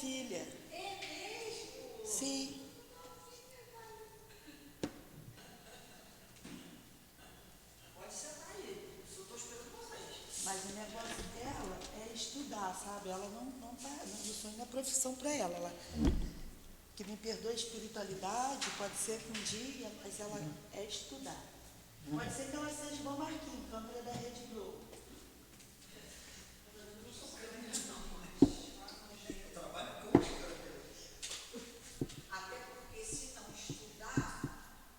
filha. É mesmo? Sim. Pode sentar aí. Eu estou esperando vocês. Mas o negócio dela é estudar, sabe? Ela não tá, o sonho não é profissão para ela. Ela. Que me perdoe a espiritualidade, pode ser que um dia, mas ela é estudar. Pode ser que ela seja igual Marquinhos, câmera da Rede Globo. Até porque se não estudar,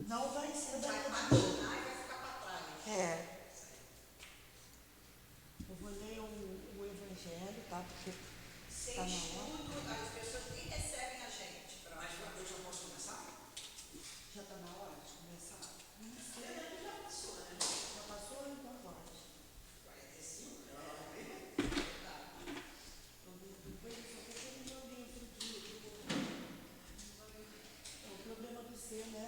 Não vai ser da vai Rede Globo. patinar e vai ficar para trás. É. Eu vou ler o Evangelho, tá? Porque Sem está na hora. estudo, as pessoas nem recebem a gente. Mas eu já posso começar? Já está na hora de começar? Já passou, né? Já passou? Então pode. 45? Depois eu só quero ler meu livro de... É o problema do ser, né?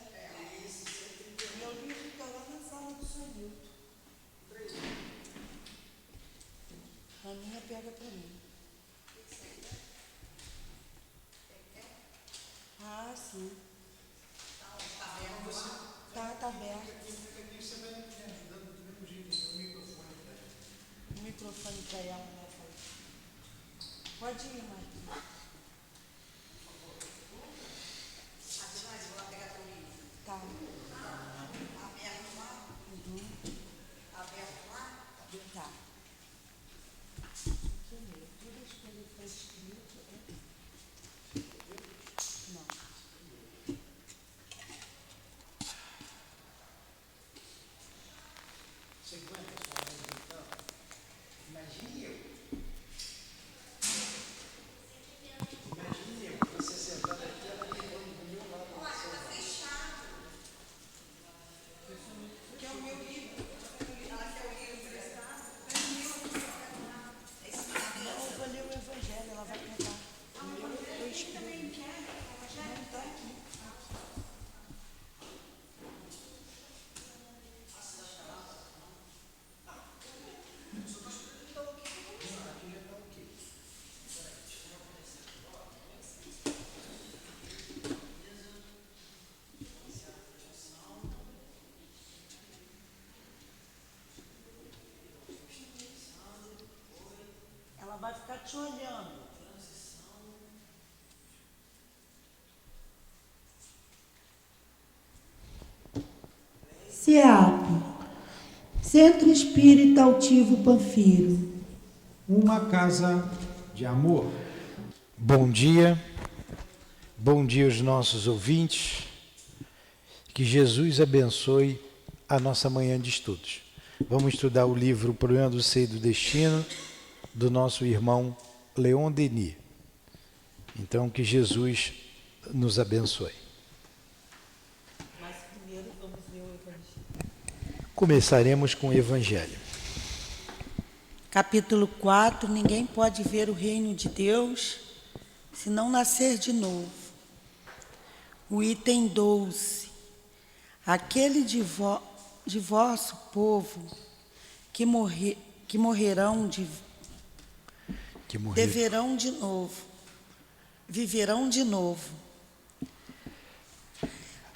Meu livro está lá na sala do Sonilto. A minha pega para mim. Ah, sim. Tá aberto. O microfone para ela, né? Pode ir, Marquinhos. Adilane, vou lá pegar teu livro. Tá. Aberto lá? Aberto lá? Tá. Deixa eu ver. Toda a escolha que está escrito é... Não. Você aguenta sua mãe gritando? Imagine eu. Imagine eu, você sentado aqui, ela gritando do meu lado. Olha, está fechado. Que é o meu livro. Ela quer o livro emprestado? Não, eu vou ler o Evangelho, ela vai pegar. O meu eu escrevi. Não está aqui. Aqui já está ok. Ela vai ficar te olhando. CEAP, Centro Espírita Altivo Panfiro. Uma casa de amor. Bom dia aos nossos ouvintes. Que Jesus abençoe a nossa manhã de estudos. Vamos estudar o livro O Problema do Ser e do Destino, do nosso irmão Leon Denis. Então, que Jesus nos abençoe. Mas primeiro vamos ler o Evangelho. Começaremos com o Evangelho. Capítulo 4. Ninguém pode ver o reino de Deus se não nascer de novo. O item 12. Aquele de vosso povo que morrerão deverão de novo, viverão de novo.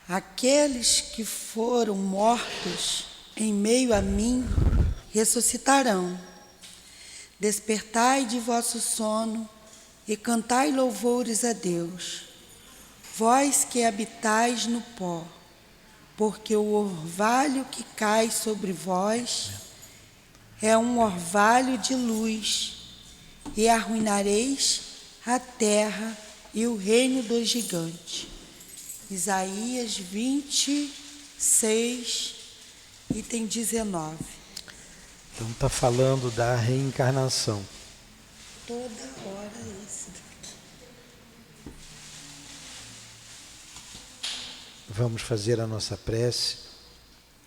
Aqueles que foram mortos em meio a mim ressuscitarão. Despertai de vosso sono e cantai louvores a Deus, vós que habitais no pó, porque o orvalho que cai sobre vós é um orvalho de luz, e arruinareis a terra e o reino do gigante. Isaías 26, item 19. Então está falando da reencarnação. Toda hora isso daqui. Vamos fazer a nossa prece.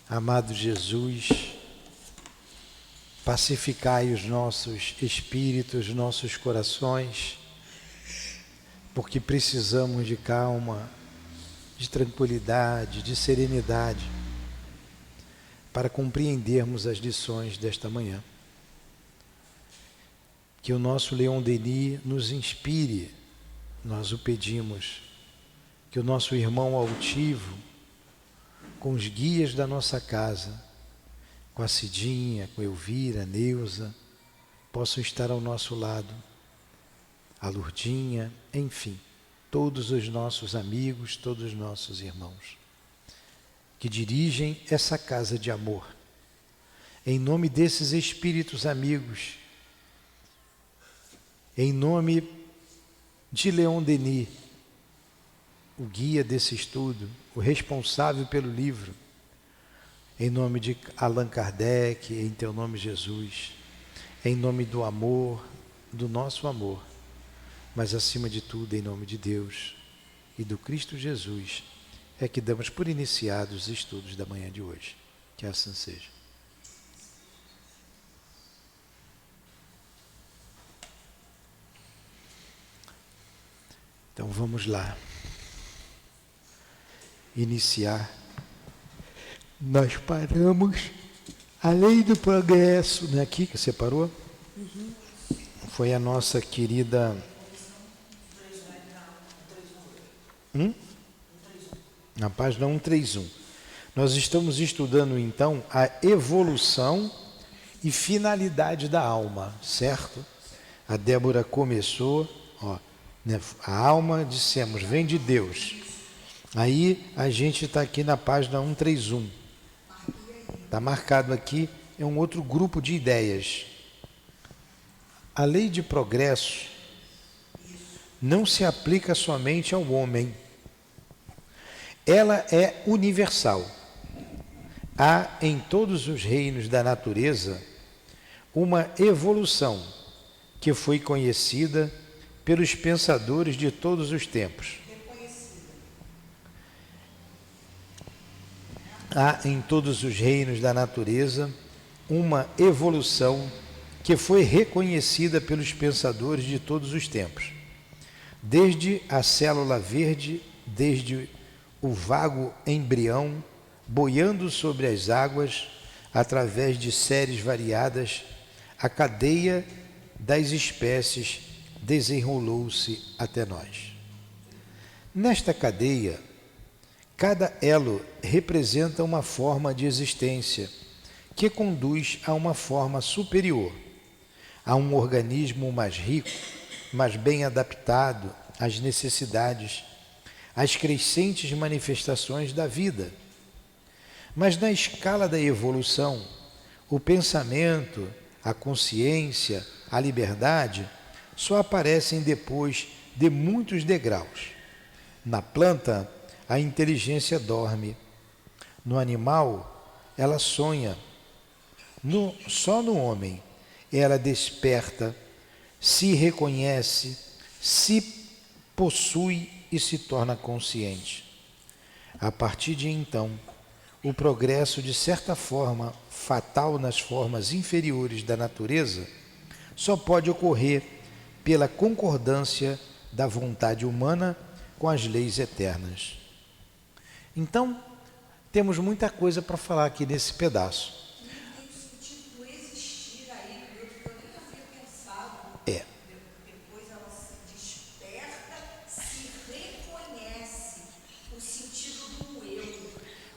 Amado Jesus, pacificai os nossos espíritos, nossos corações, porque precisamos de calma, de tranquilidade, de serenidade, para compreendermos as lições desta manhã. Que o nosso Leon Denis nos inspire nós o pedimos, que o nosso irmão altivo, com os guias da nossa casa, com a Cidinha, com a Elvira, a Neuza, possam estar ao nosso lado, a Lourdinha, enfim, todos os nossos amigos, todos os nossos irmãos, que dirigem essa casa de amor. Em nome desses espíritos amigos, em nome de Leon Denis, o guia desse estudo, o responsável pelo livro, em nome de Allan Kardec, em teu nome, Jesus, em nome do amor, do nosso amor, mas acima de tudo, em nome de Deus e do Cristo Jesus, é que damos por iniciados os estudos da manhã de hoje. Que assim seja. Então vamos lá. Iniciar. Nós paramos a lei do progresso, não é aqui que você parou? Uhum. Foi a nossa querida... Na página 131. Nós estamos estudando então a evolução e finalidade da alma, certo? A Débora começou, ó, né, a alma, dissemos, vem de Deus. Aí a gente está aqui na página 131. Está marcado aqui, é um outro grupo de ideias. A lei de progresso não se aplica somente ao homem. Ela é universal. Há em todos os reinos da natureza uma evolução que foi conhecida pelos pensadores de todos os tempos. Há em todos os reinos da natureza uma evolução que foi reconhecida pelos pensadores de todos os tempos. Desde a célula verde, desde o vago embrião, boiando sobre as águas, através de séries variadas, a cadeia das espécies desenrolou-se até nós. Nesta cadeia, cada elo representa uma forma de existência que conduz a uma forma superior, a um organismo mais rico, mais bem adaptado às necessidades, às crescentes manifestações da vida. Mas na escala da evolução, o pensamento, a consciência, a liberdade só aparecem depois de muitos degraus. Na planta, a inteligência dorme. No animal, ela sonha. Só no homem, ela desperta, se reconhece, se possui e se torna consciente. A partir de então, o progresso, de certa forma fatal nas formas inferiores da natureza, só pode ocorrer pela concordância da vontade humana com as leis eternas. Então, temos muita coisa para falar aqui nesse pedaço. Tem sentido do existir aí, porque eu nem havia pensado. É. Depois ela se desperta, se reconhece o sentido do eu.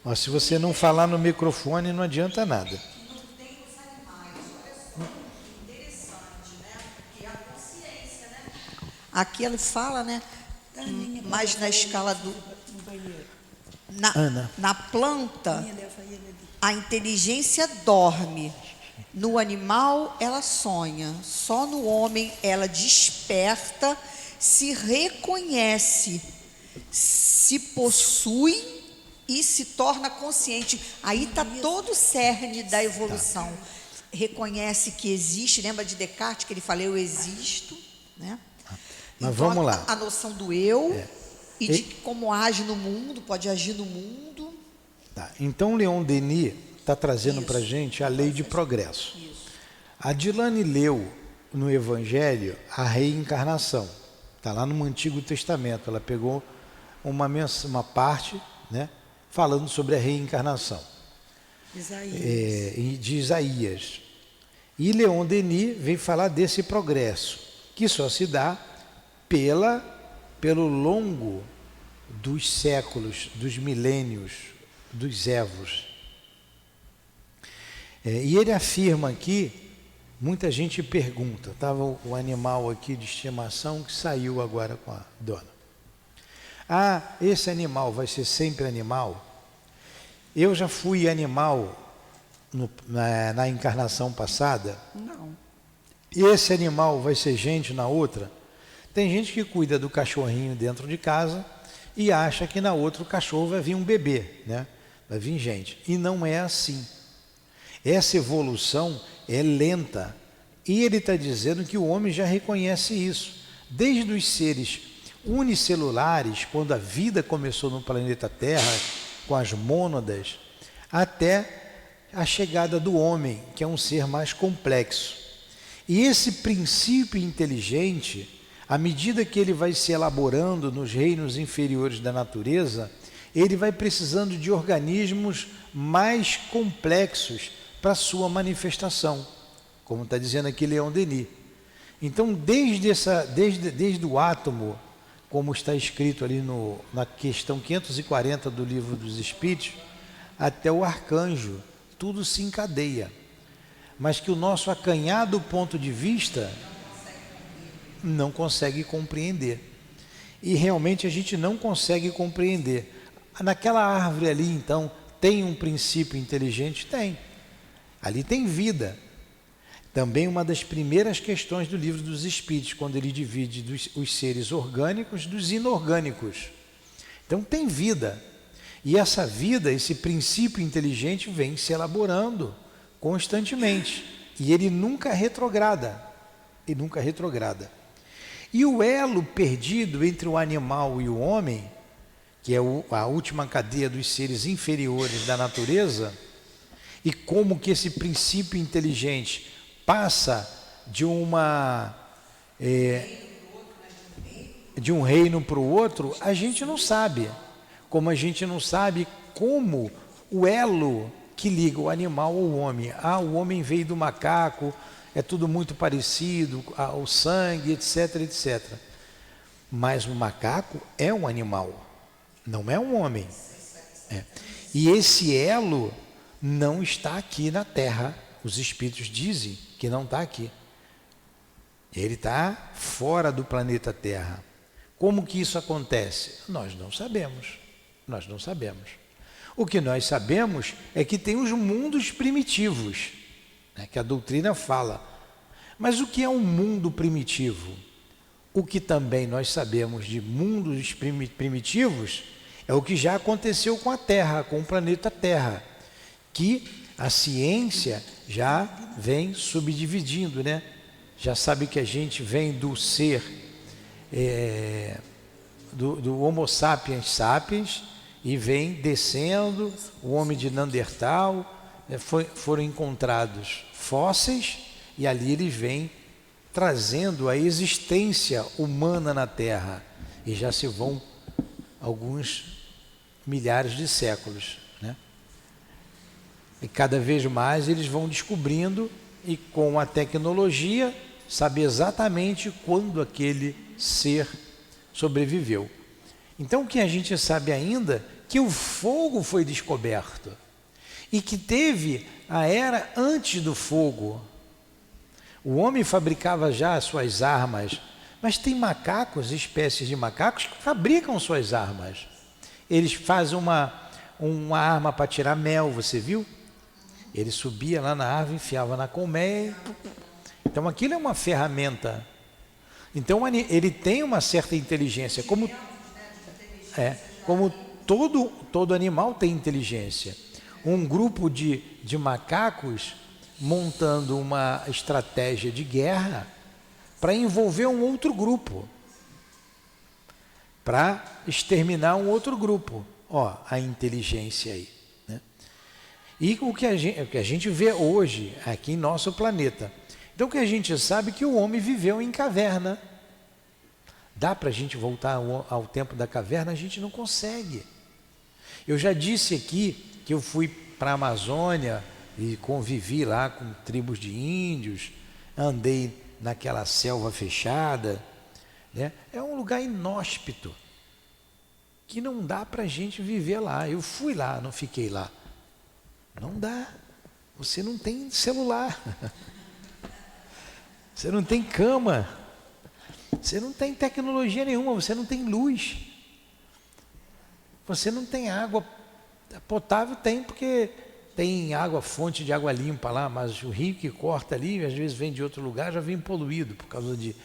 Mas se você não falar no microfone, não adianta nada. Não tem os animais, olha só, que interessante, né? Porque é a consciência, né? Aqui ele fala, né? Mais na escala do... Na planta, a inteligência dorme. No animal, ela sonha. Só no homem, ela desperta, se reconhece, se possui e se torna consciente. Aí está todo o cerne da evolução. Reconhece que existe. Lembra de Descartes, que ele falou, eu existo, né? Mas então, vamos lá. A noção do eu e de como age no mundo, pode agir no mundo. Tá. Então, Leon Denis está trazendo para a gente a lei de progresso. Isso. A Dilane leu no Evangelho a reencarnação. Está lá no Antigo Testamento. Ela pegou uma parte, né, falando sobre a reencarnação. De Isaías. E Leon Denis vem falar desse progresso, que só se dá pelo longo dos séculos, dos milênios, dos évos. E ele afirma aqui, muita gente pergunta, estava o animal aqui de estimação que saiu agora com a dona. Ah, esse animal vai ser sempre animal? Eu já fui animal na encarnação passada? Não. E esse animal vai ser gente na outra? Tem gente que cuida do cachorrinho dentro de casa e acha que na outra o cachorro vai vir um bebê, né? Vai vir gente. E não é assim. Essa evolução é lenta. E ele está dizendo que o homem já reconhece isso. Desde os seres unicelulares, quando a vida começou no planeta Terra, com as mônadas, até a chegada do homem, que é um ser mais complexo. E esse princípio inteligente, à medida que ele vai se elaborando nos reinos inferiores da natureza, ele vai precisando de organismos mais complexos para sua manifestação, como está dizendo aqui Leon Denis. Então, desde o átomo, como está escrito ali na questão 540 do Livro dos Espíritos, até o arcanjo, tudo se encadeia. Mas que o nosso acanhado ponto de vista não consegue compreender. E realmente a gente não consegue compreender. Naquela árvore ali, então, tem um princípio inteligente? Tem. Ali tem vida. Também uma das primeiras questões do Livro dos Espíritos, quando ele divide os seres orgânicos dos inorgânicos. Então tem vida. E essa vida, esse princípio inteligente vem se elaborando constantemente. E ele nunca retrograda. E nunca retrograda. E o elo perdido entre o animal e o homem, que é a última cadeia dos seres inferiores da natureza, e como que esse princípio inteligente passa de um reino para o outro, a gente não sabe. Como a gente não sabe como o elo que liga o animal ao homem. Ah, o homem veio do macaco, é tudo muito parecido, o sangue, etc, etc. Mas o macaco é um animal, não é um homem. E esse elo não está aqui na Terra. Os espíritos dizem que não está aqui. Ele está fora do planeta Terra. Como que isso acontece? Nós não sabemos. Nós não sabemos. O que nós sabemos é que tem os mundos primitivos, né, que a doutrina fala. Mas o que é um mundo primitivo? O que também nós sabemos de mundos primitivos é o que já aconteceu com a Terra, com o planeta Terra, que a ciência já vem subdividindo, né? Já sabe que a gente vem do ser, do Homo sapiens sapiens, e vem descendo, o homem de Neandertal, foram encontrados fósseis, e ali eles vêm trazendo a existência humana na Terra, e já se vão alguns milhares de séculos, né? E cada vez mais eles vão descobrindo, e com a tecnologia, saber exatamente quando aquele ser sobreviveu. Então o que a gente sabe ainda, que o fogo foi descoberto, e que teve a era antes do fogo. O homem fabricava já as suas armas, mas tem macacos, espécies de macacos, que fabricam suas armas. Eles fazem uma arma para tirar mel, você viu? Ele subia lá na árvore, enfiava na colmeia. Então aquilo é uma ferramenta. Então ele tem uma certa inteligência. Como todo animal tem inteligência. Um grupo de macacos montando uma estratégia de guerra para envolver um outro grupo, para exterminar um outro grupo. Ó, a inteligência aí. E o que a gente vê hoje aqui em nosso planeta. Então o que a gente sabe é que o homem viveu em caverna. Dá para a gente voltar ao tempo da caverna? A gente não consegue. Eu já disse aqui que eu fui para a Amazônia e convivi lá com tribos de índios, andei naquela selva fechada, né? É um lugar inóspito, que não dá para a gente viver lá. Eu fui lá, não fiquei lá. Não dá. Você não tem celular. Você não tem cama. Você não tem tecnologia nenhuma, você não tem luz. Você não tem água potável, tem porque tem água, fonte de água limpa lá, mas o rio que corta ali, às vezes vem de outro lugar, já vem poluído por causa de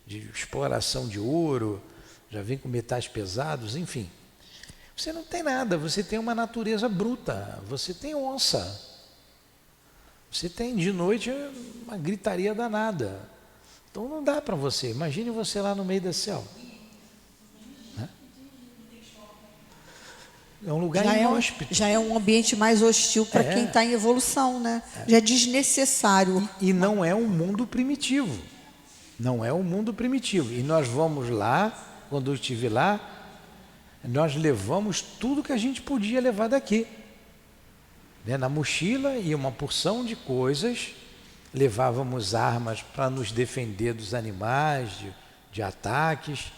exploração de ouro, já vem com metais pesados, enfim. Você não tem nada, você tem uma natureza bruta, você tem onça. Você tem de noite uma gritaria danada. Então não dá para você. Imagine você lá no meio da selva. Né? É um lugar inóspito. Já é um ambiente mais hostil para quem está em evolução, né? Já é desnecessário. E não é um mundo primitivo. Não é um mundo primitivo. E nós vamos lá, quando eu estive lá, nós levamos tudo que a gente podia levar daqui. Né? Na mochila ia uma porção de coisas, levávamos armas para nos defender dos animais, de ataques,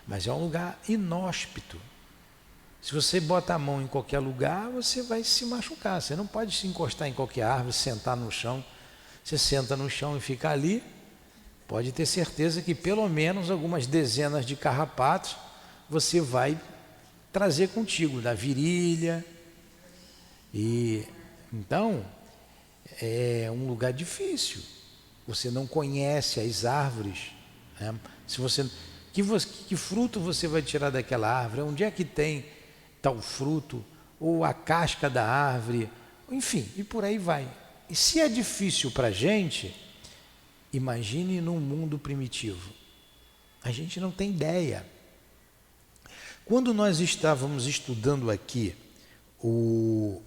mas é um lugar inóspito. Se você bota a mão em qualquer lugar, você vai se machucar. Você não pode se encostar em qualquer árvore, sentar no chão. Você senta no chão e fica ali, pode ter certeza que pelo menos algumas dezenas de carrapatos você vai trazer contigo, da virilha. E então é um lugar difícil. Você não conhece as árvores, né? Se você, que fruto você vai tirar daquela árvore? Onde é que tem tal fruto? Ou a casca da árvore? Enfim, e por aí vai. E se é difícil para a gente, imagine num mundo primitivo. A gente não tem ideia. Quando nós estávamos estudando aqui o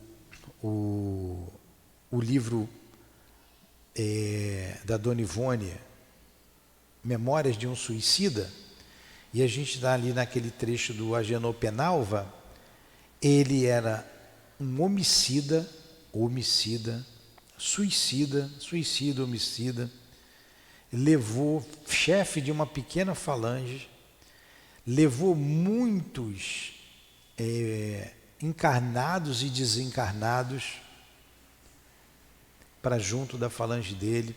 livro da Dona Ivone, Memórias de um Suicida, e a gente está ali naquele trecho do Agenor Penalva, ele era um homicida, suicida, levou, chefe de uma pequena falange, levou muitos encarnados e desencarnados para junto da falange dele,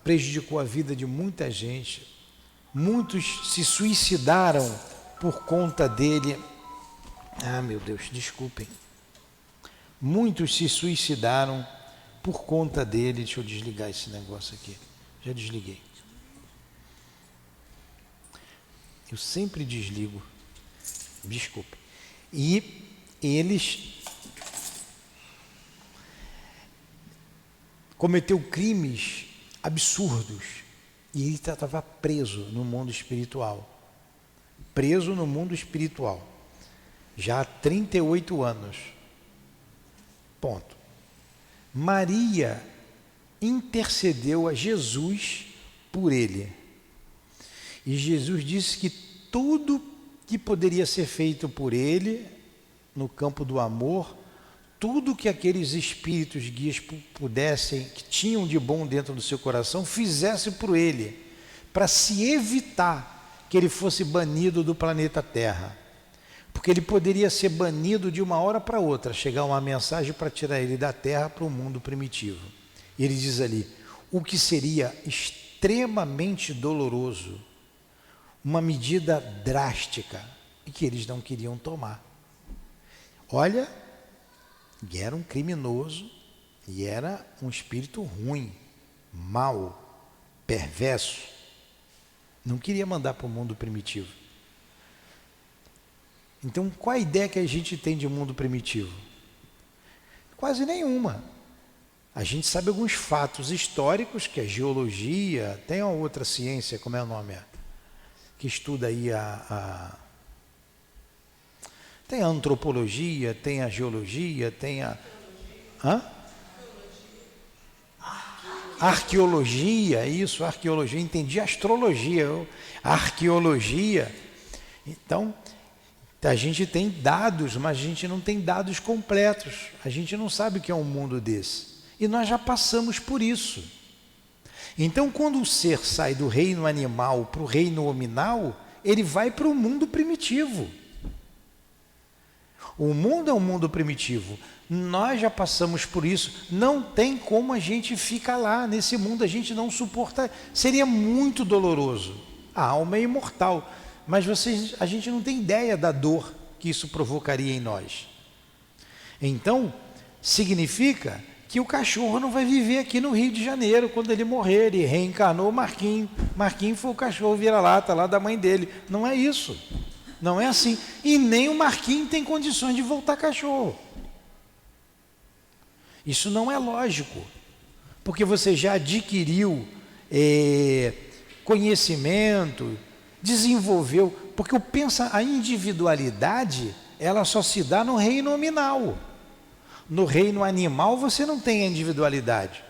prejudicou a vida de muita gente, muitos se suicidaram por conta dele. Meu Deus, desculpem. Muitos se suicidaram por conta dele. Deixa eu desligar esse negócio aqui. Já desliguei. Eu sempre desligo. Desculpe. E eles cometeu crimes absurdos. E ele estava preso no mundo espiritual. Preso no mundo espiritual. Já há 38 anos. Ponto. Maria intercedeu a Jesus por ele. E Jesus disse que tudo que poderia ser feito por ele, no campo do amor, tudo que aqueles espíritos guias pudessem, que tinham de bom dentro do seu coração, fizesse por ele, para se evitar que ele fosse banido do planeta Terra. Porque ele poderia ser banido de uma hora para outra, chegar uma mensagem para tirar ele da Terra para o mundo primitivo. E ele diz ali, o que seria extremamente doloroso, uma medida drástica, e que eles não queriam tomar. Olha, e era um criminoso, e era um espírito ruim, mau, perverso. Não queria mandar para o mundo primitivo. Então, qual a ideia que a gente tem de mundo primitivo? Quase nenhuma. A gente sabe alguns fatos históricos, que a geologia, tem uma outra ciência, como é o nome? Que estuda aí tem a antropologia, tem a geologia, tem a... Arqueologia, isso, arqueologia. Entendi astrologia, arqueologia. Então, a gente tem dados, mas a gente não tem dados completos. A gente não sabe o que é um mundo desse. E nós já passamos por isso. Então, quando o ser sai do reino animal para o reino hominal, ele vai para o mundo primitivo. O mundo é um mundo primitivo. Nós já passamos por isso. Não tem como a gente ficar lá nesse mundo, a gente não suporta. Seria muito doloroso. A alma é imortal, mas a gente não tem ideia da dor que isso provocaria em nós. Então, significa que o cachorro não vai viver aqui no Rio de Janeiro. Quando ele morrer, ele reencarnou o Marquinhos. Marquinhos foi o cachorro vira-lata lá da mãe dele. Não é isso. Não é assim. E nem o Marquinhos tem condições de voltar cachorro. Isso não é lógico. Porque você já adquiriu conhecimento, desenvolveu. Porque a individualidade, ela só se dá no reino nominal. No reino animal você não tem a individualidade.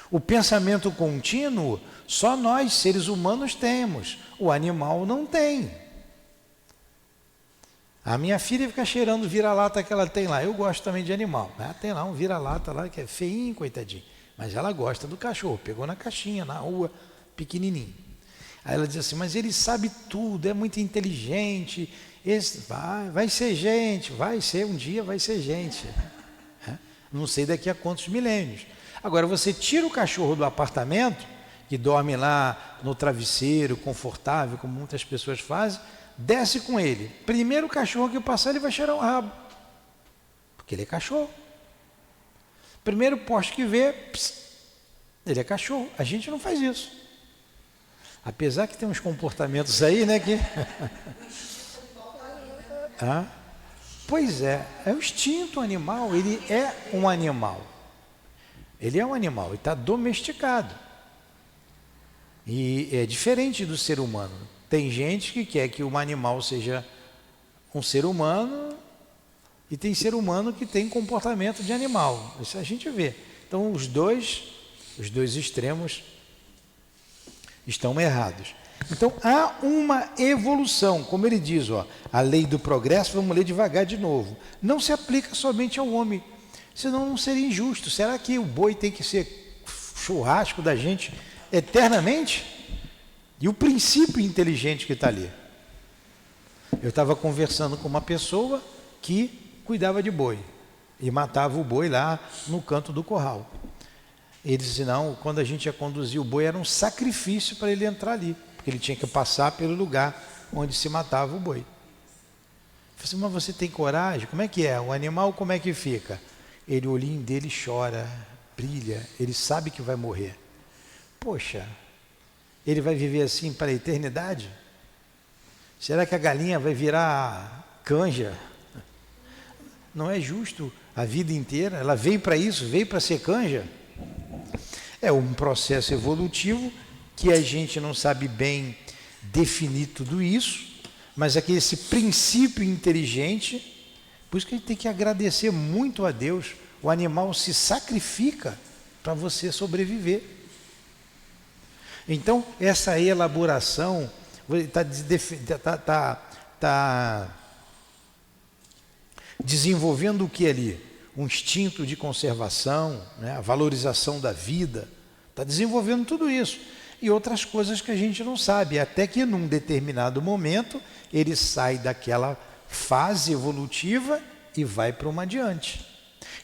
O pensamento contínuo, só nós, seres humanos, temos. O animal não tem. A minha filha fica cheirando vira-lata que ela tem lá. Eu gosto também de animal. Ela tem lá um vira-lata lá que é feinho, coitadinho. Mas ela gosta do cachorro. Pegou na caixinha, na rua, pequenininho. Aí ela diz assim, mas ele sabe tudo, é muito inteligente. Vai ser gente, um dia vai ser gente. Não sei daqui a quantos milênios. Agora, você tira o cachorro do apartamento, que dorme lá no travesseiro, confortável, como muitas pessoas fazem, desce com ele. Primeiro cachorro que passar, ele vai cheirar o rabo. Porque ele é cachorro. Primeiro poste que vê, ele é cachorro. A gente não faz isso. Apesar que tem uns comportamentos aí, né, que... Pois é o instinto animal, ele é um animal. Ele é um animal, ele está domesticado. E é diferente do ser humano. Tem gente que quer que um animal seja um ser humano e tem ser humano que tem comportamento de animal. Isso a gente vê. Então os dois extremos estão errados. Então há uma evolução, como ele diz, a lei do progresso, vamos ler devagar de novo, não se aplica somente ao homem, senão não seria injusto. Será que o boi tem que ser churrasco da gente eternamente? E o princípio inteligente que está ali? Eu estava conversando com uma pessoa que cuidava de boi e matava o boi lá no canto do curral. Ele disse, não, quando a gente ia conduzir o boi era um sacrifício para ele entrar ali, porque ele tinha que passar pelo lugar onde se matava o boi. Eu falei assim, mas você tem coragem? Como é que é? O animal como é que fica? O olhinho dele chora, brilha, ele sabe que vai morrer. Poxa, ele vai viver assim para a eternidade? Será que a galinha vai virar canja? Não é justo a vida inteira? Ela veio para isso, veio para ser canja? É um processo evolutivo que a gente não sabe bem definir tudo isso, mas é que esse princípio inteligente, por isso que a gente tem que agradecer muito a Deus. O animal se sacrifica para você sobreviver. Então, essa elaboração está desenvolvendo o que ali? Um instinto de conservação, né? A valorização da vida, está desenvolvendo tudo isso. E outras coisas que a gente não sabe, até que num determinado momento ele sai daquela fase evolutiva e vai para uma adiante.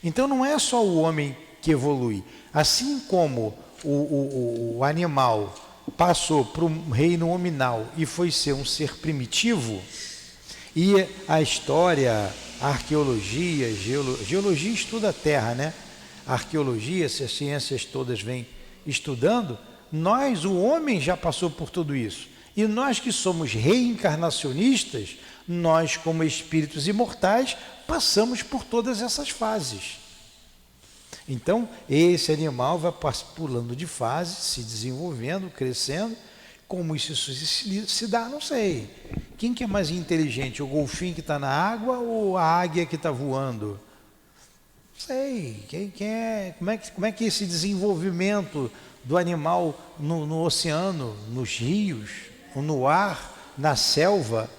Então não é só o homem que evolui, assim como o animal passou para o reino hominal e foi ser um ser primitivo, e a história, a arqueologia, geologia estuda a Terra, né? A arqueologia, se as ciências todas vêm estudando, nós, o homem, já passou por tudo isso. E nós que somos reencarnacionistas, nós como espíritos imortais, passamos por todas essas fases. Então, esse animal vai pulando de fase, se desenvolvendo, crescendo. Como isso se dá, não sei. Quem que é mais inteligente, o golfinho que está na água ou a águia que está voando? Não sei. Como é que esse desenvolvimento do animal no oceano, nos rios, no ar, na selva?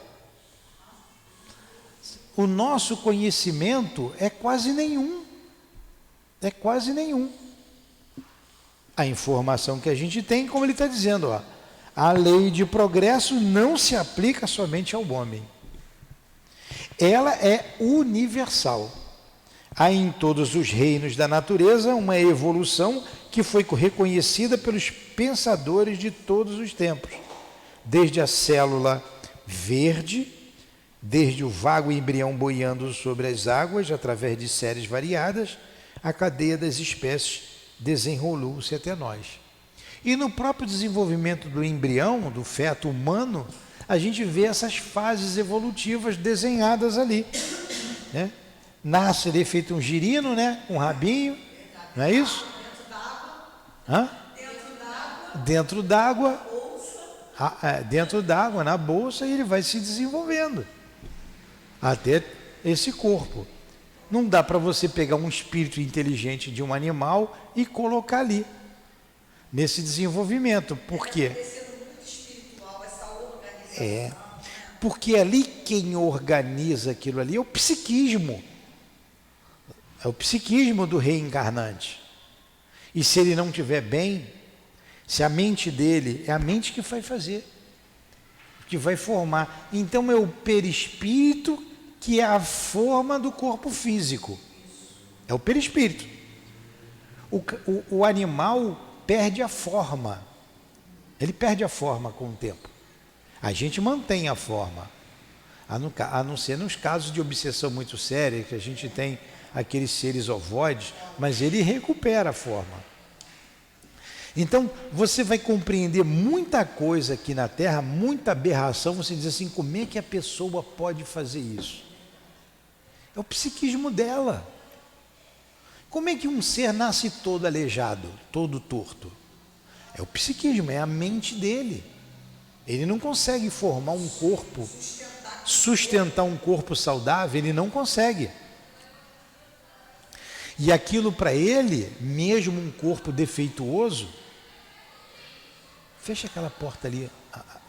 O nosso conhecimento é quase nenhum. É quase nenhum. A informação que a gente tem, como ele está dizendo, ó, a lei de progresso não se aplica somente ao homem. Ela é universal. Há em todos os reinos da natureza uma evolução que foi reconhecida pelos pensadores de todos os tempos, desde a célula verde, desde o vago embrião boiando sobre as águas, através de séries variadas, a cadeia das espécies desenrolou-se até nós. E no próprio desenvolvimento do embrião, do feto humano, a gente vê essas fases evolutivas desenhadas ali, né? Nasce ali feito um girino, né? Um rabinho, não é isso? Hã? Dentro d'água. Dentro d'água, na bolsa, e ele vai se desenvolvendo até esse corpo. Não dá para você pegar um espírito inteligente de um animal e colocar ali, nesse desenvolvimento. Por quê? Porque ali quem organiza aquilo ali é o psiquismo. É o psiquismo do reencarnante. E se ele não estiver bem, se a mente dele é a mente que vai fazer, que vai formar. Então é o perispírito que é a forma do corpo físico. É o perispírito. O animal perde a forma. Ele perde a forma com o tempo. A gente mantém a forma. A não ser nos casos de obsessão muito séria, que a gente tem aqueles seres ovoides, mas ele recupera a forma. Então, você vai compreender muita coisa aqui na Terra, muita aberração. Você diz assim, como é que a pessoa pode fazer isso? É o psiquismo dela. Como é que um ser nasce todo aleijado, todo torto? É o psiquismo, é a mente dele. Ele não consegue formar um corpo, sustentar um corpo saudável, ele não consegue. E aquilo para ele, mesmo um corpo defeituoso, fecha aquela porta ali,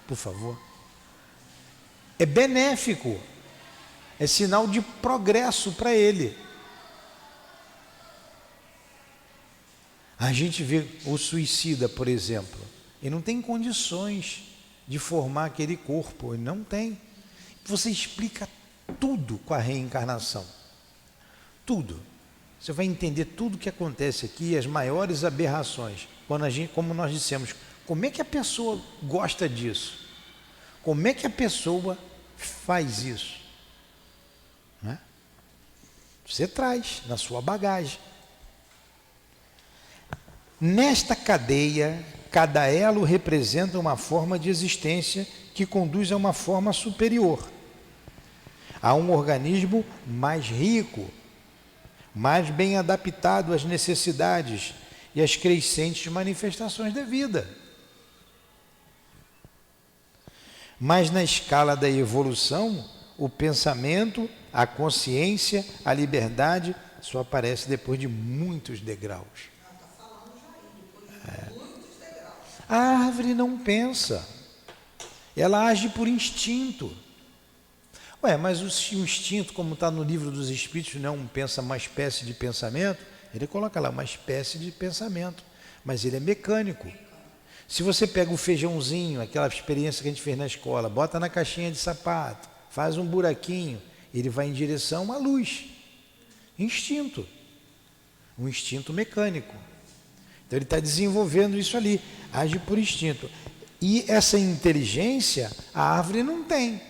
por favor. É benéfico, é sinal de progresso para ele. A gente vê o suicida, por exemplo, ele não tem condições de formar aquele corpo, ele não tem. Você explica tudo com a reencarnação, tudo. Você vai entender tudo o que acontece aqui, as maiores aberrações. Quando a gente, como nós dissemos, como é que a pessoa gosta disso? Como é que a pessoa faz isso? Né? Você traz na sua bagagem. Nesta cadeia, cada elo representa uma forma de existência que conduz a uma forma superior, a um organismo mais rico, mais bem adaptado às necessidades e às crescentes manifestações da vida. Mas na escala da evolução, o pensamento, a consciência, a liberdade só aparece depois de muitos degraus. A árvore não pensa, ela age por instinto. Mas o instinto, como está no livro dos Espíritos, não pensa uma espécie de pensamento, ele coloca lá uma espécie de pensamento, mas ele é mecânico. Se você pega o feijãozinho, aquela experiência que a gente fez na escola, bota na caixinha de sapato, faz um buraquinho, ele vai em direção à luz. Instinto. Um instinto mecânico. Então ele está desenvolvendo isso ali, age por instinto. E essa inteligência a árvore não tem.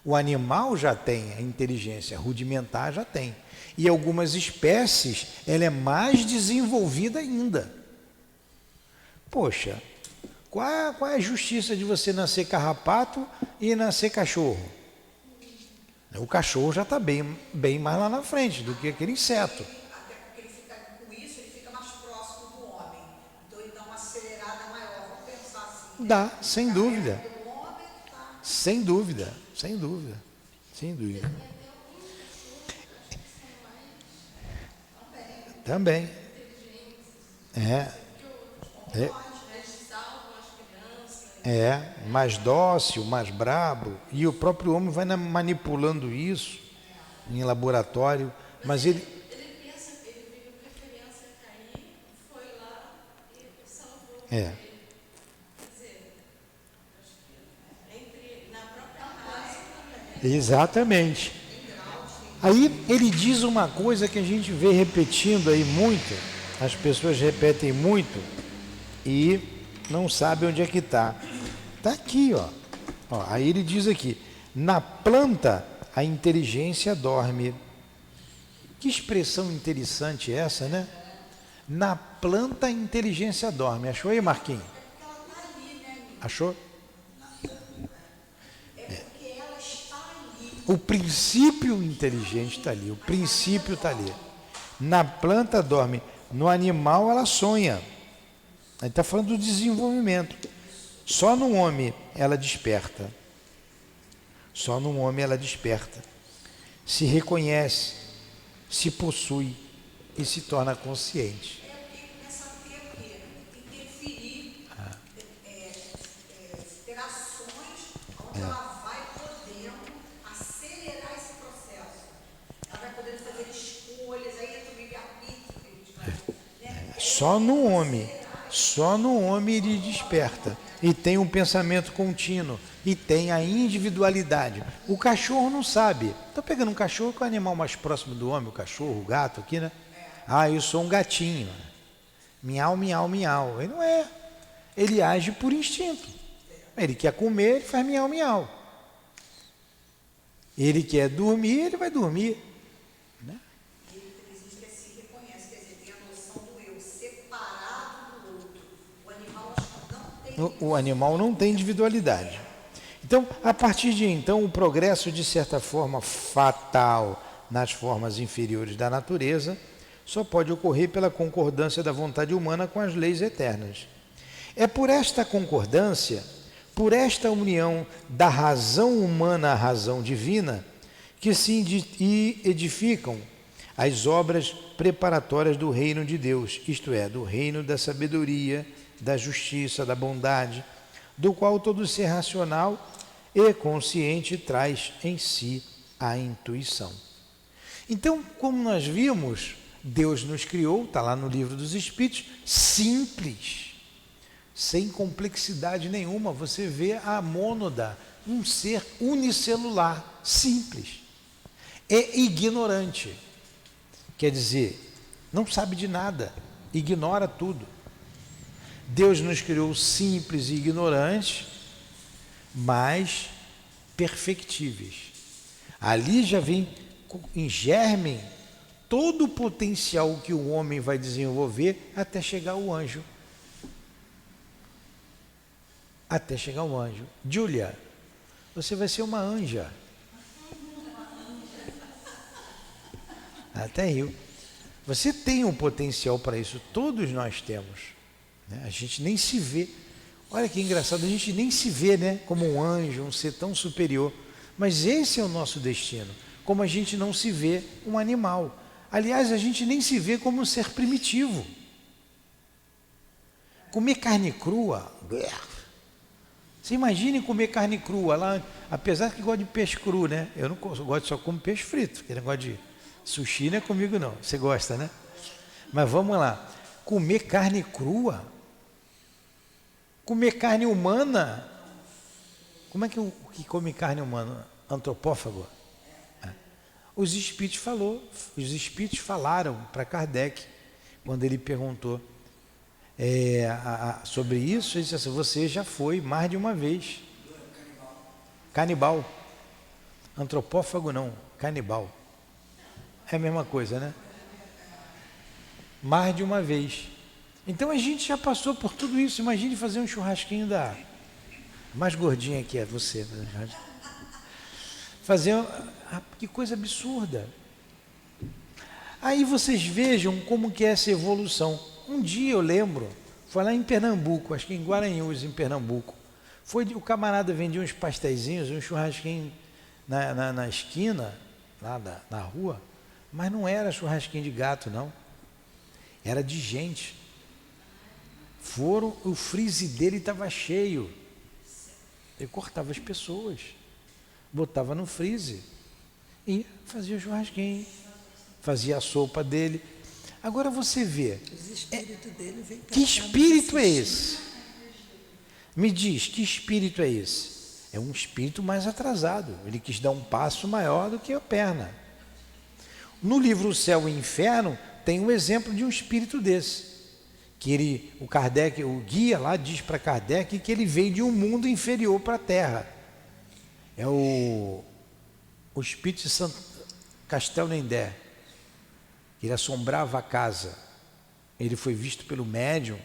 O animal já tem a inteligência rudimentar, já tem. E algumas espécies, ela é mais desenvolvida ainda. Poxa, qual é a justiça de você nascer carrapato e nascer cachorro? O cachorro já está bem mais lá na frente do que aquele inseto. Até porque com isso ele fica mais próximo do homem. Então ele dá uma acelerada maior. Vamos pensar assim. Dá, sem dúvida. Sem dúvida, sem dúvida, sem dúvida. Também. Mais dócil, mais brabo. E o próprio homem vai manipulando isso em laboratório. Mas ele pensa, ele viu referência a cair, foi lá É. Exatamente. Aí ele diz uma coisa que a gente vê repetindo aí muito, as pessoas repetem muito e não sabem onde é que está. Está aqui, ó. Aí ele diz aqui, na planta a inteligência dorme. Que expressão interessante essa, né? Na planta a inteligência dorme. Achou aí, Marquinhos? Achou? O princípio inteligente está ali, o princípio está ali. Na planta dorme, no animal ela sonha. Aí está falando do desenvolvimento. Só no homem ela desperta. Só no homem ela desperta. Se reconhece, se possui e se torna consciente. Só no homem ele desperta e tem um pensamento contínuo e tem a individualidade. O cachorro não sabe. Estou pegando um cachorro que é o animal mais próximo do homem, o cachorro, o gato aqui, né? Ah, eu sou um gatinho. Miau, miau, miau. Ele não é. Ele age por instinto. Ele quer comer, ele faz miau, miau. Ele quer dormir, ele vai dormir. Né? O animal não tem individualidade. Então, a partir de então, o progresso, de certa forma, fatal nas formas inferiores da natureza, só pode ocorrer pela concordância da vontade humana com as leis eternas. É por esta concordância, por esta união da razão humana à razão divina, que se edificam as obras preparatórias do reino de Deus, isto é, do reino da sabedoria, da justiça, da bondade, do qual todo ser racional e consciente traz em si a intuição. Então, como nós vimos, Deus nos criou, está lá no Livro dos Espíritos, simples, sem complexidade nenhuma. Você vê a mônada, um ser unicelular, simples. É ignorante, quer dizer, não sabe de nada, ignora tudo. Deus nos criou simples e ignorantes, mas perfectíveis. Ali já vem em germe todo o potencial que o homem vai desenvolver até chegar ao anjo. Até chegar ao anjo. Júlia, você vai ser uma anja. Até eu. Você tem um potencial para isso, todos nós temos. A gente nem se vê. Olha que engraçado, a gente nem se vê, né, como um anjo, um ser tão superior. Mas esse é o nosso destino. Como a gente não se vê um animal. Aliás, a gente nem se vê como um ser primitivo. Comer carne crua. Você imagine comer carne crua lá, apesar que gosta de peixe cru, né? Eu não gosto, só como peixe frito. Aquele negócio de sushi não é comigo não. Você gosta, né? Mas vamos lá. Comer carne crua? Comer carne humana? Como é que o que come carne humana? Antropófago? Os espíritos falaram para Kardec, quando ele perguntou sobre isso, ele disse assim, você já foi mais de uma vez. Canibal. Antropófago não, canibal. É a mesma coisa, né? Mais de uma vez. Então a gente já passou por tudo isso. Imagine fazer um churrasquinho da mais gordinha que é você. Fazer que coisa absurda. Aí vocês vejam como que é essa evolução. Um dia eu lembro, foi lá em Pernambuco, acho que em Guaranhuns, em Pernambuco. O camarada vendia uns pasteizinhos, um churrasquinho na esquina, lá na rua, mas não era churrasquinho de gato, não. Era de gente. O freezer dele estava cheio. Ele cortava as pessoas, botava no freezer e fazia o churrasquinho, fazia a sopa dele. Agora você vê, Os espíritos dele veio pra que cá espírito nos é assistir. esse? Me diz, que espírito é esse? É um espírito mais atrasado. Ele quis dar um passo maior do que a perna. No livro O Céu e o Inferno, tem um exemplo de um espírito desse. Que o Kardec, o guia lá diz para Kardec que ele veio de um mundo inferior para a Terra. É o espírito de Santo Castel Nendé. Ele assombrava a casa. Ele foi visto pelo médium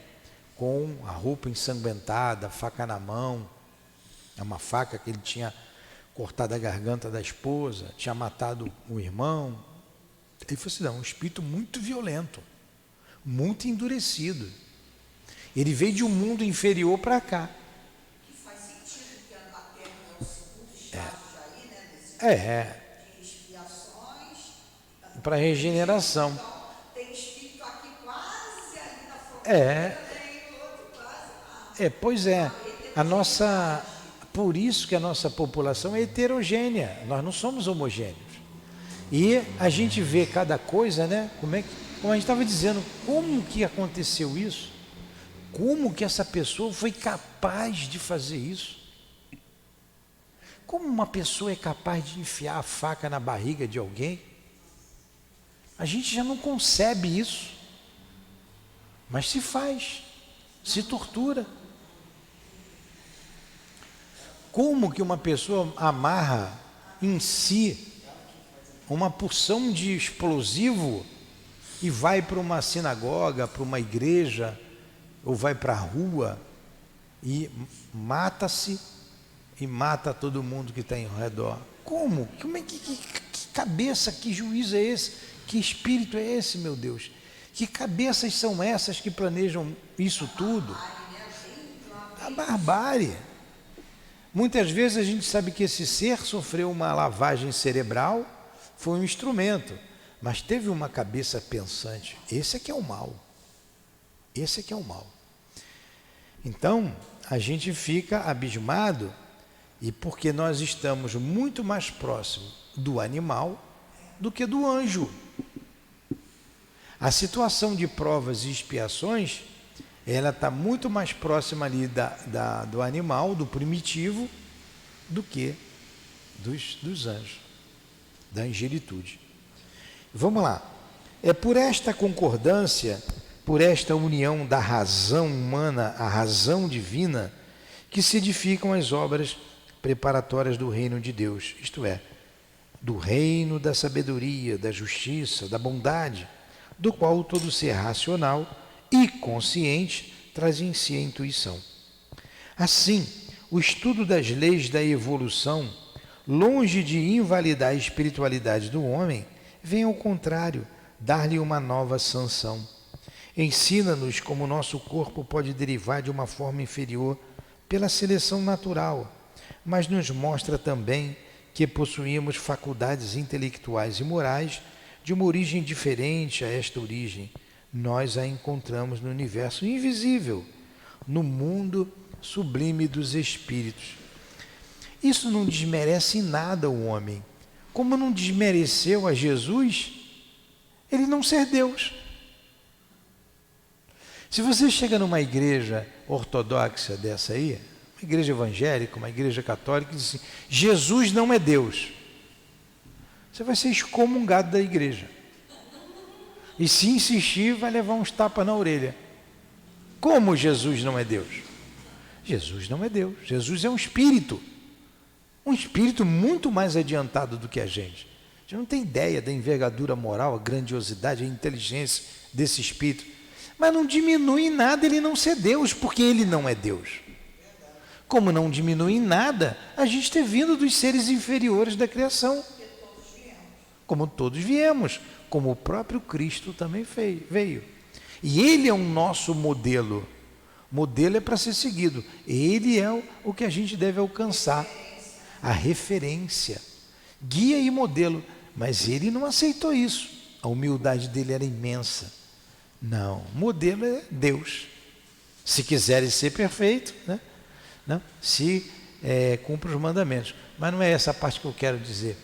com a roupa ensanguentada, a faca na mão, uma faca que ele tinha cortado a garganta da esposa, tinha matado o irmão. Ele falou assim, não, um espírito muito violento, muito endurecido. Ele veio de um mundo inferior para cá. Que faz sentido que a Terra é o segundo estágio aí, né? De expiações. Para regeneração. Então, tem espírito aqui quase ali na fronteira, tem outro quase lá. Pois é. Por isso que a nossa população é heterogênea. Nós não somos homogêneos. E a gente vê cada coisa, né? Como a gente estava dizendo, como que aconteceu isso? Como que essa pessoa foi capaz de fazer isso? Como uma pessoa é capaz de enfiar a faca na barriga de alguém? A gente já não concebe isso. Mas se faz, se tortura. Como que uma pessoa amarra em si uma porção de explosivo e vai para uma sinagoga, para uma igreja, ou vai para a rua e mata-se e mata todo mundo que está ao redor? Como? Que cabeça, que juízo é esse? Que espírito é esse, meu Deus? Que cabeças são essas que planejam isso tudo? A barbárie. Muitas vezes a gente sabe que esse ser sofreu uma lavagem cerebral, foi um instrumento, mas teve uma cabeça pensante. Esse é que é o mal. Esse é que é o mal. Então, a gente fica abismado, e porque nós estamos muito mais próximos do animal do que do anjo. A situação de provas e expiações, ela está muito mais próxima ali do animal, do primitivo, do que dos anjos, da angelitude. Vamos lá. É por esta concordância, por esta união da razão humana à razão divina, que se edificam as obras preparatórias do reino de Deus, isto é, do reino da sabedoria, da justiça, da bondade, do qual todo ser racional e consciente traz em si a intuição. Assim, o estudo das leis da evolução, longe de invalidar a espiritualidade do homem, vem ao contrário, dar-lhe uma nova sanção. Ensina-nos como nosso corpo pode derivar de uma forma inferior pela seleção natural, mas nos mostra também que possuímos faculdades intelectuais e morais de uma origem diferente a esta origem. Nós a encontramos no universo invisível, no mundo sublime dos espíritos. Isso não desmerece em nada o homem, como não desmereceu a Jesus ele não ser Deus. Se você chega numa igreja ortodoxa dessa aí, uma igreja evangélica, uma igreja católica, e diz assim, Jesus não é Deus, você vai ser excomungado da igreja. E se insistir, vai levar uns tapas na orelha. Como Jesus não é Deus? Jesus não é Deus. Jesus é um espírito muito mais adiantado do que a gente. A gente não tem ideia da envergadura moral, a grandiosidade, a inteligência desse espírito. Mas não diminui em nada ele não ser Deus, porque ele não é Deus. Como não diminui em nada a gente ter vindo dos seres inferiores da criação. Como todos viemos, como o próprio Cristo também veio. E ele é o nosso modelo. Modelo é para ser seguido. Ele é o que a gente deve alcançar. A referência. Guia e modelo. Mas ele não aceitou isso. A humildade dele era imensa. Não, modelo é Deus. Se quiserem ser perfeito, né? Não, se cumpre os mandamentos. Mas não é essa parte que eu quero dizer.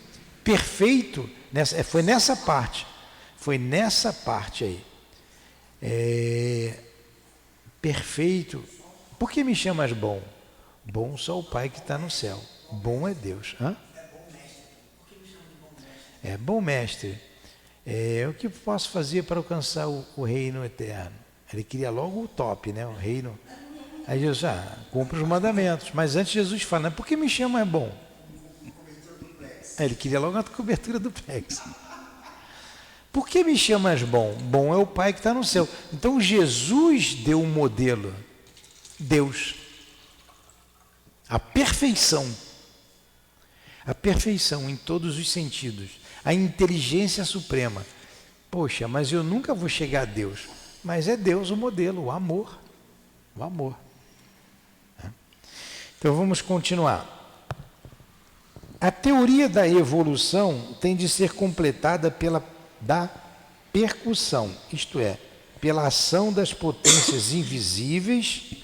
Perfeito, foi nessa parte aí, perfeito. Por que me chamas bom? Bom só o Pai que está no céu. Bom é Deus. Hã? É bom mestre. O que posso fazer para alcançar o reino eterno? Ele queria logo o top, né? O reino. Aí Jesus, cumpre os mandamentos. Mas antes Jesus fala, por que me chama bom? Ele queria logo a cobertura do Plex. Por que me chamas bom? Bom é o Pai que está no céu. Então Jesus deu um modelo. Deus. A perfeição. A perfeição em todos os sentidos. A inteligência suprema. Poxa, mas eu nunca vou chegar a Deus. Mas é Deus o modelo, o amor. O amor. Então vamos continuar. A teoria da evolução tem de ser completada da percussão, isto é, pela ação das potências invisíveis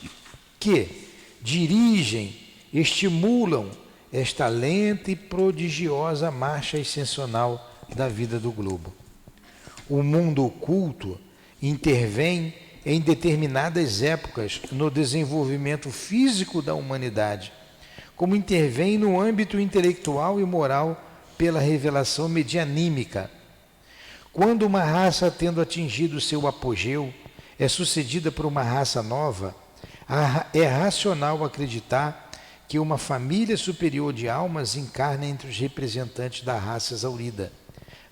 que dirigem, estimulam esta lenta e prodigiosa marcha ascensional da vida do globo. O mundo oculto intervém em determinadas épocas no desenvolvimento físico da humanidade, como intervém no âmbito intelectual e moral pela revelação medianímica. Quando uma raça, tendo atingido seu apogeu, é sucedida por uma raça nova, é racional acreditar que uma família superior de almas encarna entre os representantes da raça exaurida,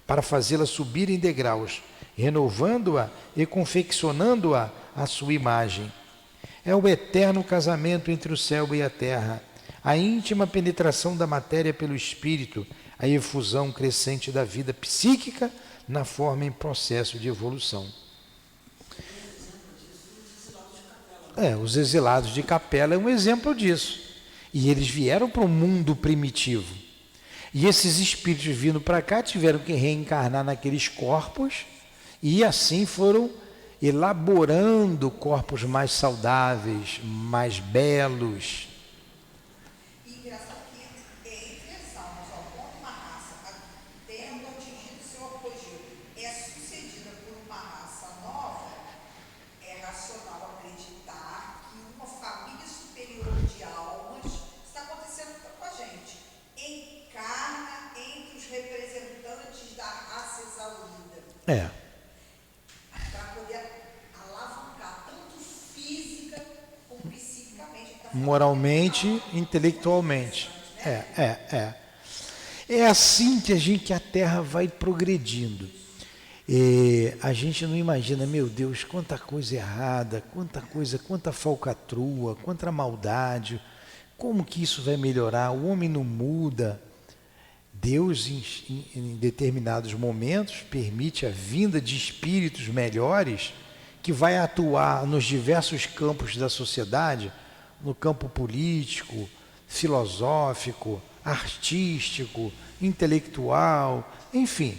para fazê-la subir em degraus, renovando-a e confeccionando-a à sua imagem. É o eterno casamento entre o céu e a terra, a íntima penetração da matéria pelo espírito, a efusão crescente da vida psíquica na forma em processo de evolução. Os exilados de Capela é um exemplo disso. E eles vieram para o mundo primitivo. E esses espíritos vindo para cá tiveram que reencarnar naqueles corpos e assim foram elaborando corpos mais saudáveis, mais belos. E engraçado que entre as almas, quando uma raça, tendo atingido seu apogeu, é sucedida por uma raça nova, é racional acreditar que uma família superior de almas, está acontecendo com a gente, encarna entre os representantes da raça exaurida. Para poder alavancar tanto física como psiquicamente. Moralmente, intelectualmente. É assim que a Terra vai progredindo. A gente não imagina, meu Deus, quanta coisa errada, quanta falcatrua, quanta maldade, como que isso vai melhorar? O homem não muda. Deus, em determinados momentos, permite a vinda de espíritos melhores que vai atuar nos diversos campos da sociedade, no campo político, filosófico, artístico, intelectual, enfim,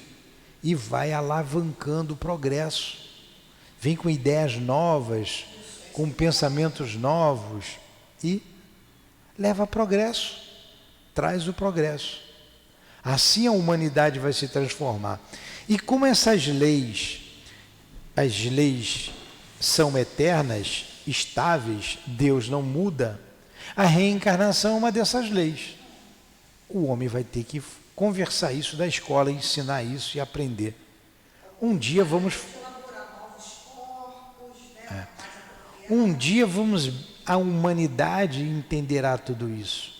e vai alavancando o progresso. Vem com ideias novas, com pensamentos novos e leva progresso, traz o progresso. Assim a humanidade vai se transformar. E como essas leis, as leis são eternas, estáveis, Deus não muda, a reencarnação é uma dessas leis. O homem vai ter que conversar isso da escola, ensinar isso e aprender. Um dia vamos a humanidade entenderá tudo isso,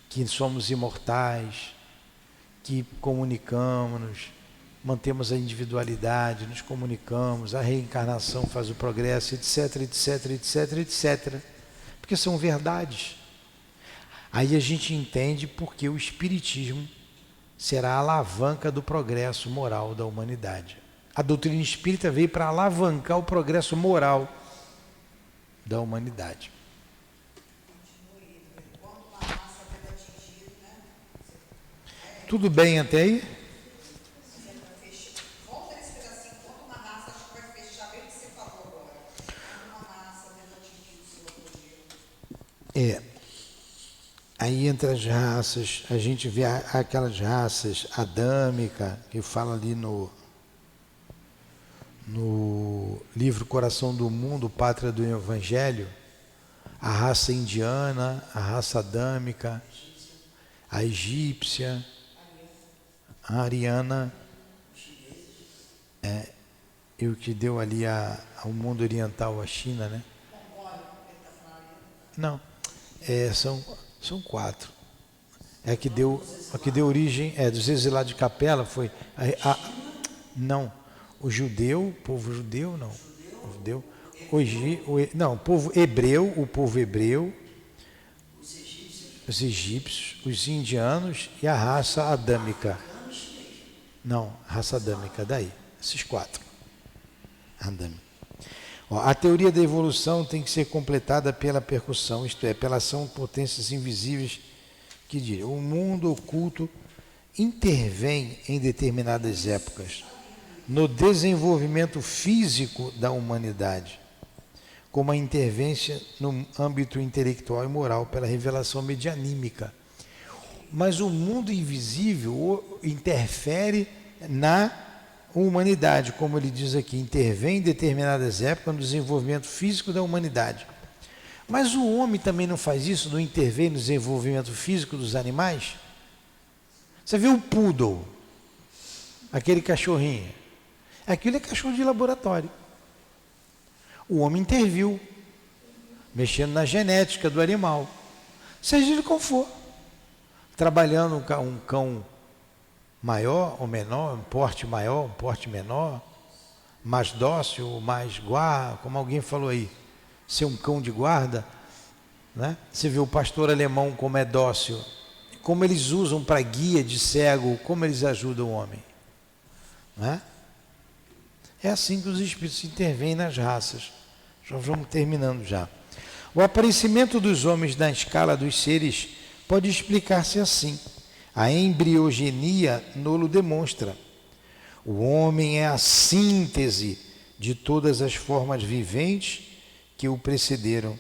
que somos imortais, que comunicamos-nos, mantemos a individualidade, nos comunicamos, a reencarnação faz o progresso, etc, etc, etc, etc. Porque são verdades. Aí a gente entende porque o Espiritismo será a alavanca do progresso moral da humanidade. A doutrina espírita veio para alavancar o progresso moral da humanidade. Tudo bem até aí? Volta nesse pedacinho, quando uma raça, acho que vai fechar bem o que você falou agora. Quando uma raça tendo atingido o seu apogeu. Aí entre as raças, a gente vê aquelas raças adâmica, que fala ali no livro Coração do Mundo, Pátria do Evangelho, a raça indiana, a raça adâmica, a egípcia, a ariana, e o que deu ali ao mundo oriental, a China, né? Não, são 4. A que deu origem, dos exilados de Capela foi não, o judeu, o povo judeu, não, o judeu, o povo hebreu, os egípcios, os indianos e a raça adâmica. Não, raça adâmica, daí, esses 4. Adâmica. A teoria da evolução tem que ser completada pela percussão, isto é, pela ação de potências invisíveis que dizem, o mundo oculto intervém em determinadas épocas no desenvolvimento físico da humanidade, como a intervência no âmbito intelectual e moral pela revelação medianímica. Mas o mundo invisível interfere na humanidade, como ele diz aqui, intervém em determinadas épocas no desenvolvimento físico da humanidade. Mas o homem também não faz isso, não intervém no desenvolvimento físico dos animais? Você vê o poodle, aquele cachorrinho, aquilo é cachorro de laboratório. O homem interviu, mexendo na genética do animal, seja ele qual for, trabalhando um cão maior ou menor, um porte maior, um porte menor, mais dócil, mais guarda, como alguém falou aí, ser um cão de guarda, né? Você vê o pastor alemão como é dócil, como eles usam para guia de cego, como eles ajudam o homem, né? É assim que os espíritos intervêm nas raças. Já vamos terminando já. O aparecimento dos homens na escala dos seres pode explicar-se assim. A embriogenia nolo demonstra. O homem é a síntese de todas as formas viventes que o precederam.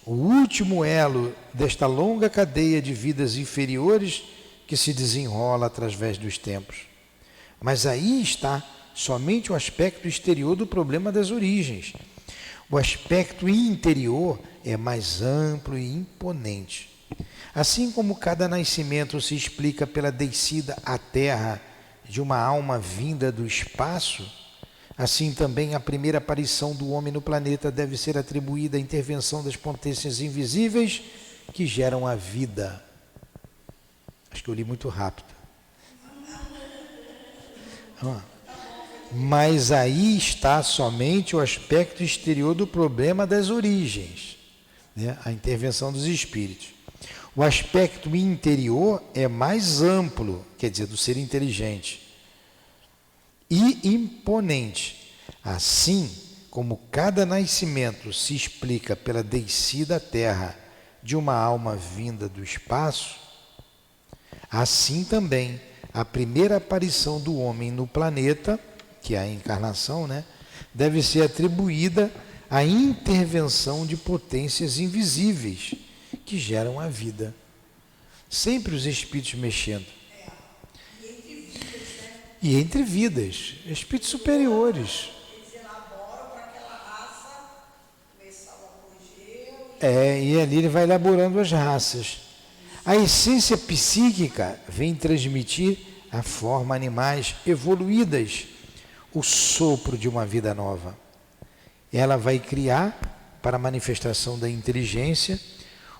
O último elo desta longa cadeia de vidas inferiores que se desenrola através dos tempos. Mas aí está somente o aspecto exterior do problema das origens. O aspecto interior é mais amplo e imponente. Assim como cada nascimento se explica pela descida à terra de uma alma vinda do espaço, assim também a primeira aparição do homem no planeta deve ser atribuída à intervenção das potências invisíveis que geram a vida. Acho que eu li muito rápido. Mas aí está somente o aspecto exterior do problema das origens, né? A intervenção dos espíritos. O aspecto interior é mais amplo, quer dizer, do ser inteligente e imponente. Assim como cada nascimento se explica pela descida à terra de uma alma vinda do espaço, assim também a primeira aparição do homem no planeta, que é a encarnação, né, deve ser atribuída à intervenção de potências invisíveis que geram a vida. Sempre os espíritos mexendo. E entre vidas, espíritos superiores. Eles elaboram para aquela raça começar o apogeu. E ali ele vai elaborando as raças. A essência psíquica vem transmitir a forma animais evoluídas, o sopro de uma vida nova. Ela vai criar, para a manifestação da inteligência,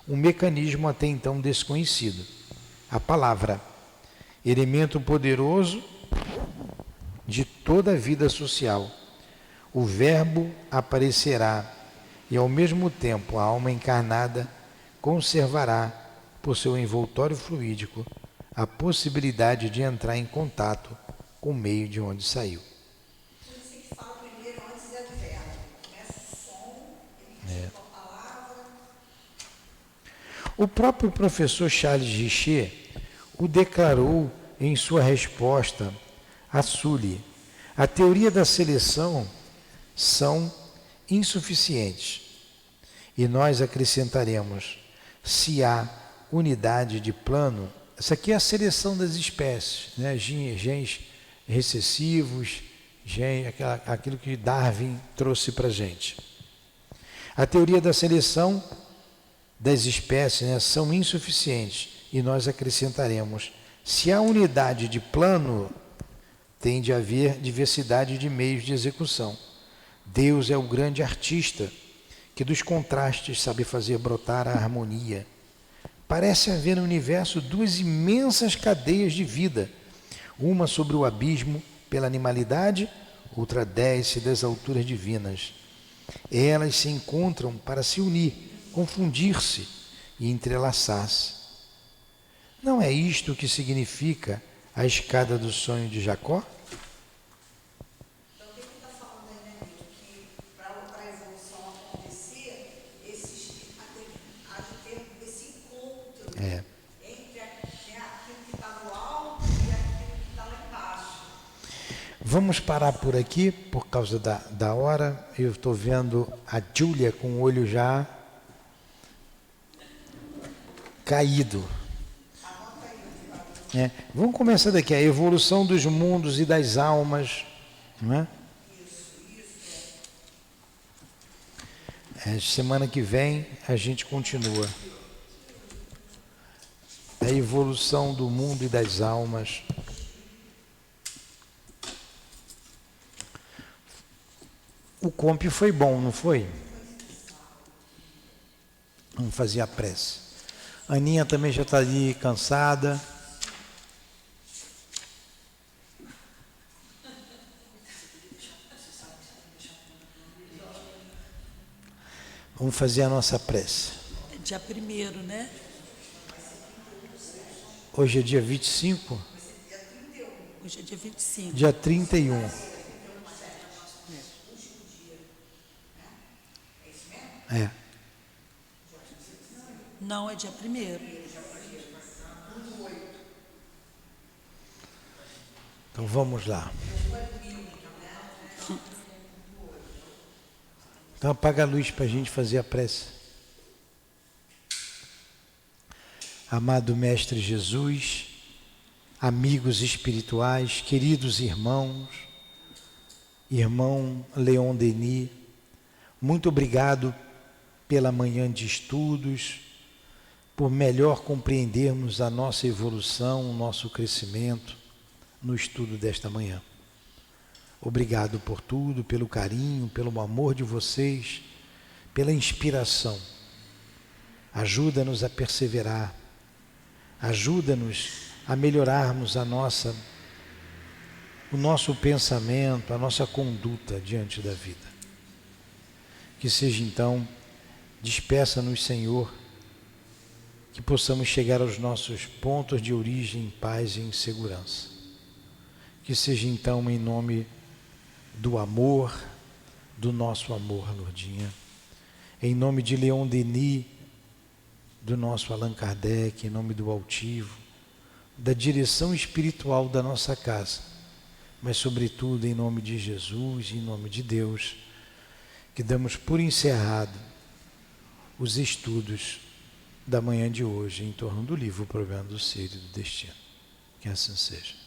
um mecanismo até então desconhecido. A palavra, elemento poderoso de toda a vida social. O verbo aparecerá e, ao mesmo tempo, a alma encarnada conservará, por seu envoltório fluídico, a possibilidade de entrar em contato com o meio de onde saiu. Por isso que fala primeiro antes é do verbo. Começa o som, ele diz a palavra. O próprio professor Charles Richer o declarou em sua resposta a Sully. A teoria da seleção são insuficientes. E nós acrescentaremos, se há unidade de plano, essa aqui é a seleção das espécies, né? Genes recessivos, aquilo que Darwin trouxe para a gente. A teoria da seleção das espécies, né, são insuficientes e nós acrescentaremos: se há unidade de plano, tem de haver diversidade de meios de execução. Deus é o grande artista que dos contrastes sabe fazer brotar a harmonia. Parece haver no universo duas imensas cadeias de vida, uma sobre o abismo pela animalidade, outra desce das alturas divinas. Elas se encontram para se unir, confundir-se e entrelaçar-se. Não é isto que significa a escada do sonho de Jacó? Então, o que ele está falando aí, né, Milton? Que para a evolução acontecer, há de ter esse encontro entre aquilo que está no alto e aquilo que está lá embaixo. Vamos parar por aqui, por causa da hora. Eu estou vendo a Júlia com o olho já caído. Vamos começar daqui, a evolução dos mundos e das almas, não é? Semana que vem a gente continua. A evolução do mundo e das almas. O comp foi bom, não foi? Vamos fazer a prece. Aninha também já está ali cansada. Vamos fazer a nossa prece. É dia 1º, né? Hoje é dia 25? Hoje é dia 25. Dia 31. É. Não, é dia 1º. Então vamos lá. Então apaga a luz para a gente fazer a prece. Amado Mestre Jesus, amigos espirituais, queridos irmãos, irmão Leon Denis, muito obrigado pela manhã de estudos, por melhor compreendermos a nossa evolução, o nosso crescimento no estudo desta manhã. Obrigado por tudo, pelo carinho, pelo amor de vocês, pela inspiração. Ajuda-nos a perseverar, ajuda-nos a melhorarmos o nosso pensamento, a nossa conduta diante da vida. Que seja então, despeça-nos, Senhor, que possamos chegar aos nossos pontos de origem em paz e em segurança. Que seja então em nome do amor, do nosso amor, Lourdinha. Em nome de Leon Denis, do nosso Allan Kardec, em nome do Altivo, da direção espiritual da nossa casa, mas sobretudo em nome de Jesus, em nome de Deus, que damos por encerrado os estudos da manhã de hoje em torno do livro O Problema do Ser e do Destino. Que assim seja.